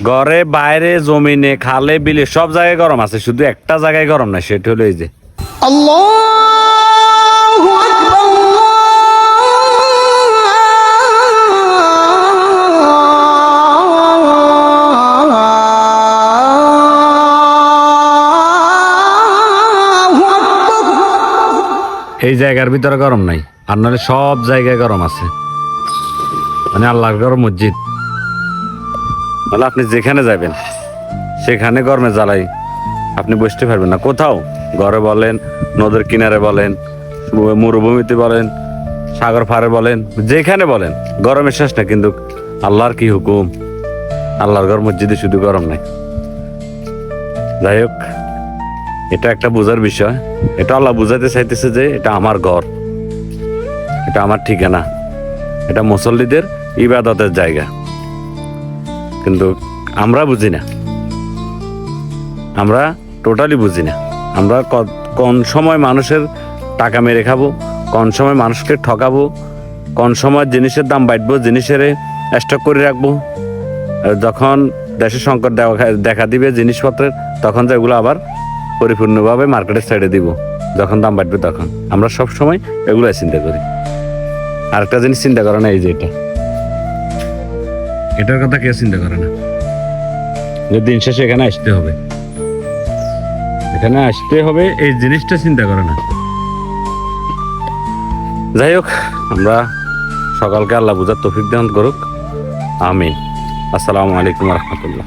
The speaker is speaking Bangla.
ঘরে বাইরে জমিনে খালে বিলে সব জায়গায় গরম আছে, শুধু একটা জায়গায় গরম না, সেটা হলো এই যে আল্লাহু আকবার। এই জায়গার ভিতরে গরম নাই, আর নাহলে সব জায়গায় গরম আছে। মানে আল্লাহর ঘর মসজিদ, তাহলে আপনি যেখানে যাবেন সেখানে গরমে জ্বালাই আপনি বসতে পারবেন না কোথাও। ঘরে বলেন, নদীর কিনারে বলেন, মরুভূমিতে বলেন, সাগর পাড়ে বলেন, যেখানে বলেন গরমের শেষ না। কিন্তু আল্লাহর কি হুকুম, আল্লাহর ঘর মসজিদে শুধু গরম নাই। যাই হোক, এটা একটা বোঝার বিষয়। এটা আল্লাহ বুঝাতে চাইতেছে যে এটা আমার ঘর, এটা আমার ঠিকানা, এটা মুসল্লিদের ইবাদতের জায়গা। কিন্তু আমরা বুঝি না, আমরা টোটালি বুঝি না। আমরা কোন সময় মানুষের টাকা মেরে খাবো, কোন সময় মানুষকে ঠকাবো, কোন সময় জিনিসের দাম বাড়বো, জিনিসের স্টক করে রাখবো। যখন দেশের সংকট দেখা দিবে জিনিসপত্রের, তখন যেগুলো আবার পরিপূর্ণভাবে মার্কেটে ছেড়ে দিব। যখন দাম বাড়বে তখন আমরা সব সময় এগুলো চিন্তা করি। আরেকটা জিনিস চিন্তা করে না, এই যে এটার কথা কেউ চিন্তা করে না যে দিন শেষে এখানে আসতে হবে, এখানে আসতে হবে, এই জিনিসটা চিন্তা করে না। যাই হোক, আমরা সকালকে আল্লাহ বুঝার তৌফিক দান করুক, আমিন। আসসালামু আলাইকুম রহমতুল্লাহ।